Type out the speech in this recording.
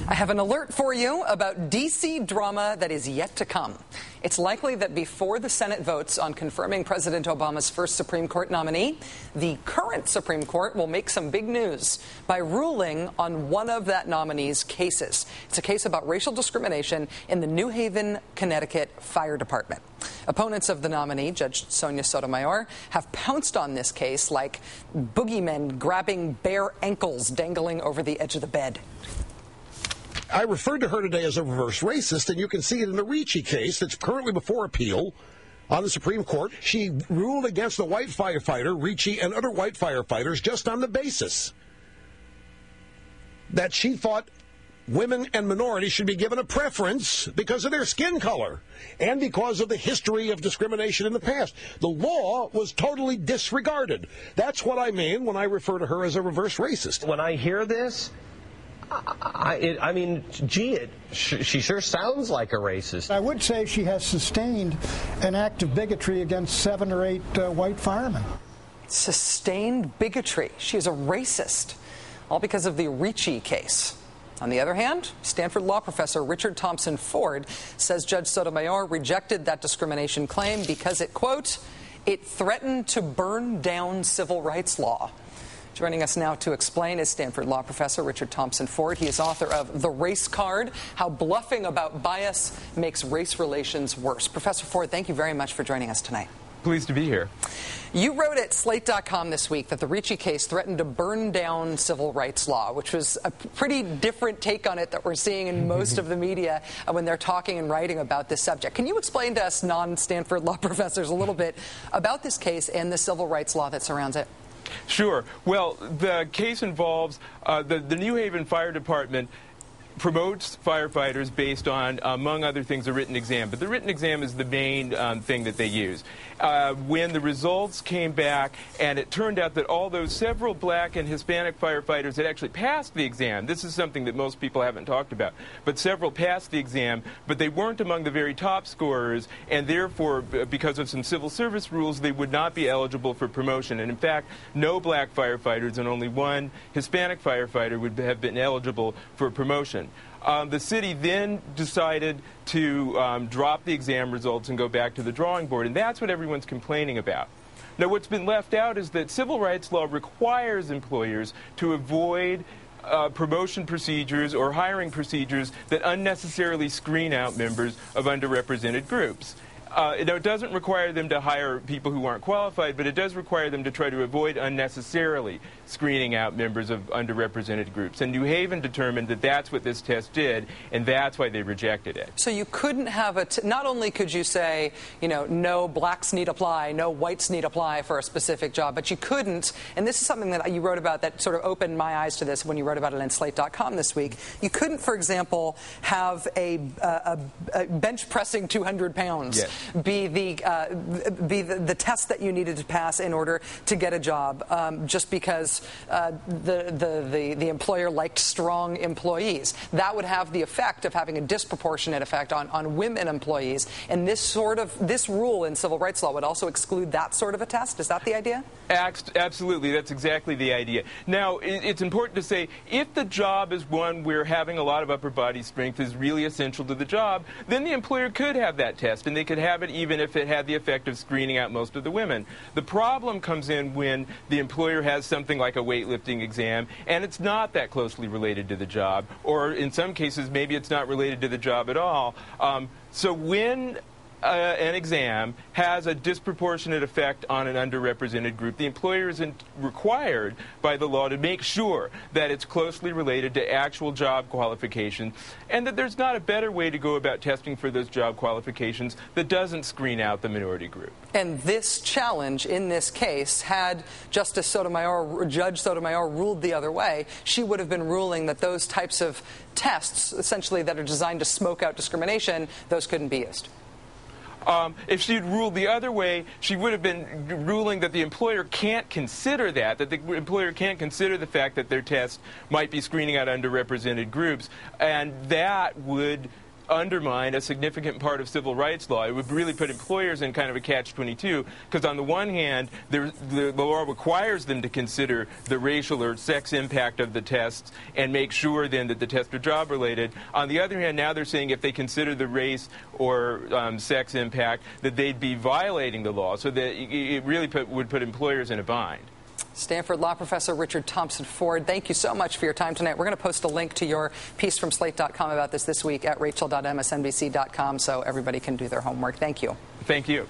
I have an alert for you about D.C. drama that is yet to come. It's likely that before the Senate votes on confirming President Obama's first Supreme Court nominee, the current Supreme Court will make some big news by ruling on one of that nominee's cases. It's a case about racial discrimination in the New Haven, Connecticut Fire Department. Opponents of the nominee, Judge Sonia Sotomayor, have pounced on this case like boogeymen grabbing bare ankles dangling over the edge of the bed. I referred to her today as a reverse racist, and you can see it in the Ricci case that's currently before appeal on the Supreme Court. She ruled against the white firefighter, Ricci, and other white firefighters just on the basis that she thought women and minorities should be given a preference because of their skin color and because of the history of discrimination in the past. The law was totally disregarded. That's what I mean when I refer to her as a reverse racist. When I hear this, she sure sounds like a racist. I would say she has sustained an act of bigotry against 7 or 8 white firemen. Sustained bigotry. She is a racist, all because of the Ricci case. On the other hand, Stanford law professor Richard Thompson Ford says Judge Sotomayor rejected that discrimination claim because it, quote, it threatened to burn down civil rights law. Joining us now to explain is Stanford law professor Richard Thompson Ford. He is author of The Race Card, How Bluffing About Bias Makes Race Relations Worse. Professor Ford, thank you very much for joining us tonight. Pleased to be here. You wrote at Slate.com this week that the Ricci case threatened to burn down civil rights law, which was a pretty different take on it that we're seeing in most of the media when they're talking and writing about this subject. Can you explain to us non-Stanford law professors a little bit about this case and the civil rights law that surrounds it? Sure. Well, the case involves the New Haven Fire Department promotes firefighters based on, among other things, a written exam. But the written exam is the main thing that they use. When the results came back, and it turned out that although several black and Hispanic firefighters had actually passed the exam, this is something that most people haven't talked about, but several passed the exam, but they weren't among the very top scorers, and therefore, because of some civil service rules, they would not be eligible for promotion. And in fact, no black firefighters and only one Hispanic firefighter would have been eligible for promotion. The city then decided to drop the exam results and go back to the drawing board, and that's what everyone's complaining about. Now, what's been left out is that civil rights law requires employers to avoid promotion procedures or hiring procedures that unnecessarily screen out members of underrepresented groups. It doesn't require them to hire people who aren't qualified, but it does require them to try to avoid unnecessarily screening out members of underrepresented groups. And New Haven determined that that's what this test did, and that's why they rejected it. So you couldn't have not only could you say, no blacks need apply, no whites need apply for a specific job, but you couldn't, and this is something that you wrote about that sort of opened my eyes to this when you wrote about it on Slate.com this week. You couldn't, for example, have a bench pressing 200 pounds. Yes. Be the test that you needed to pass in order to get a job, just because the employer liked strong employees. That would have the effect of having a disproportionate effect on women employees. And this rule in civil rights law would also exclude that sort of a test. Is that the idea? Absolutely. That's exactly the idea. Now, it's important to say, if the job is one where having a lot of upper body strength is really essential to the job, then the employer could have that test, and they could have it even if it had the effect of screening out most of the women. The problem comes in when the employer has something like a weightlifting exam, and it's not that closely related to the job, or in some cases, maybe it's not related to the job at all. So when an exam has a disproportionate effect on an underrepresented group, the employer is required by the law to make sure that it's closely related to actual job qualifications, and that there's not a better way to go about testing for those job qualifications that doesn't screen out the minority group. And this challenge in this case, had Judge Sotomayor ruled the other way, she would have been ruling that those types of tests, essentially that are designed to smoke out discrimination, those couldn't be used. If she had ruled the other way, she would have been ruling that the employer can't consider that the employer can't consider the fact that their test might be screening out underrepresented groups, and that would undermine a significant part of civil rights law. It would really put employers in kind of a catch-22, because on the one hand, the law requires them to consider the racial or sex impact of the tests and make sure then that the tests are job-related. On the other hand, now they're saying if they consider the race or sex impact, that they'd be violating the law, so that it really would put employers in a bind. Stanford law professor Richard Thompson Ford, thank you so much for your time tonight. We're going to post a link to your piece from Slate.com about this week at rachel.msnbc.com so everybody can do their homework. Thank you. Thank you.